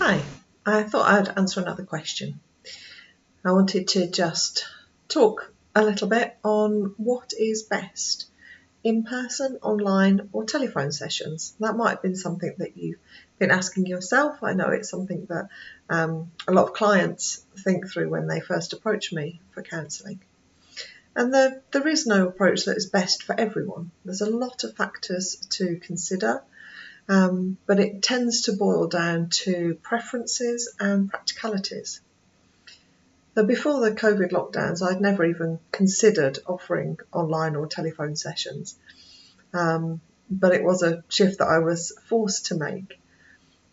Hi, I thought I'd answer another question. I wanted to just talk a little bit on what is best, in person, online, or telephone sessions. That might have been something that you've been asking yourself. I know it's something that a lot of clients think through when they first approach me for counselling. And there is no approach that is best for everyone. There's a lot of factors to consider. But it tends to boil down to preferences and practicalities. So before the COVID lockdowns, I'd never even considered offering online or telephone sessions, but it was a shift that I was forced to make.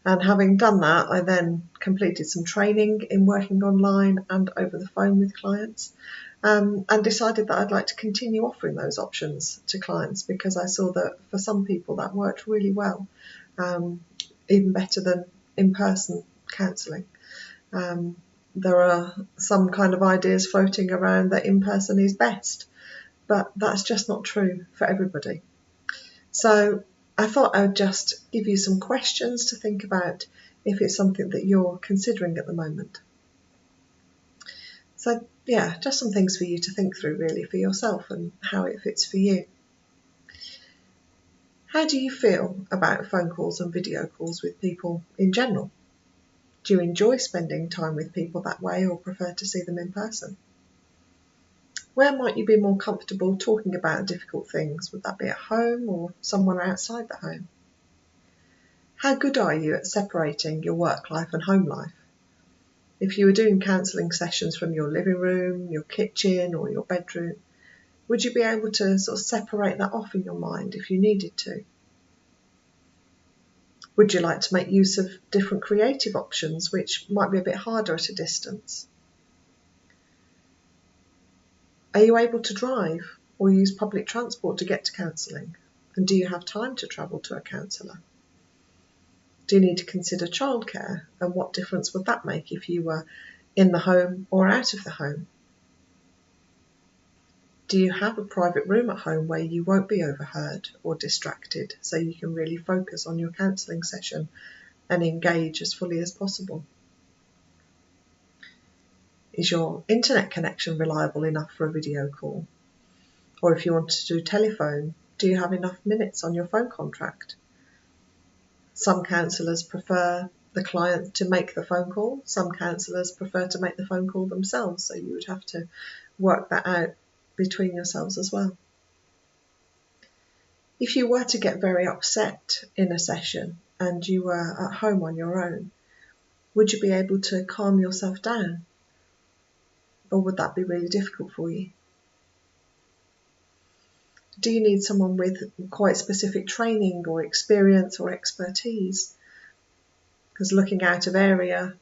And having done that, I then completed some training in working online and over the phone with clients, and decided that I'd like to continue offering those options to clients because I saw that for some people that worked really well, even better than in-person counselling. There are some kind of ideas floating around that in-person is best, but that's just not true for everybody. So I thought I would just give you some questions to think about if it's something that you're considering at the moment. So yeah, just some things for you to think through really for yourself and how it fits for you. How do you feel about phone calls and video calls with people in general? Do you enjoy spending time with people that way or prefer to see them in person? Where might you be more comfortable talking about difficult things? Would that be at home or somewhere outside the home? How good are you at separating your work life and home life? If you were doing counselling sessions from your living room, your kitchen or your bedroom, would you be able to sort of separate that off in your mind if you needed to? Would you like to make use of different creative options which might be a bit harder at a distance? Are you able to drive or use public transport to get to counselling? And do you have time to travel to a counsellor? Do you need to consider childcare, and what difference would that make if you were in the home or out of the home? Do you have a private room at home where you won't be overheard or distracted so you can really focus on your counselling session and engage as fully as possible? Is your internet connection reliable enough for a video call? Or if you want to do telephone, do you have enough minutes on your phone contract? Some counsellors prefer the client to make the phone call. Some counsellors prefer to make the phone call themselves, so you would have to work that out between yourselves as well. If you were to get very upset in a session and you were at home on your own, would you be able to calm yourself down? Or would that be really difficult for you? Do you need someone with quite specific training or experience or expertise? Because looking out of area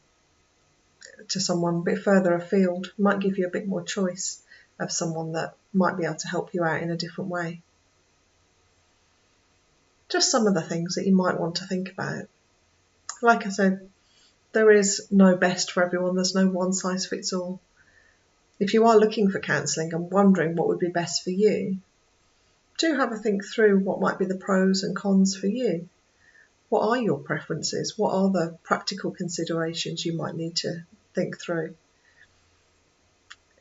to someone a bit further afield might give you a bit more choice of someone that might be able to help you out in a different way. Just some of the things that you might want to think about. Like I said, there is no best for everyone. There's no one size fits all. If you are looking for counselling and wondering what would be best for you, do have a think through what might be the pros and cons for you. What are your preferences? What are the practical considerations you might need to think through?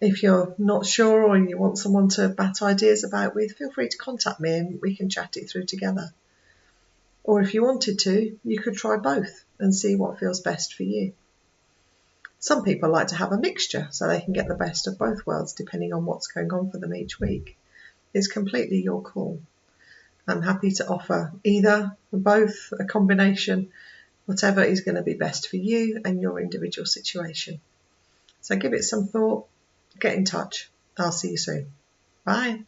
If you're not sure or you want someone to bat ideas about with, feel free to contact me and we can chat it through together. Or if you wanted to, you could try both and see what feels best for you. Some people like to have a mixture so they can get the best of both worlds depending on what's going on for them each week. It's completely your call. I'm happy to offer either, both, a combination, whatever is going to be best for you and your individual situation. So give it some thought, get in touch. I'll see you soon. Bye.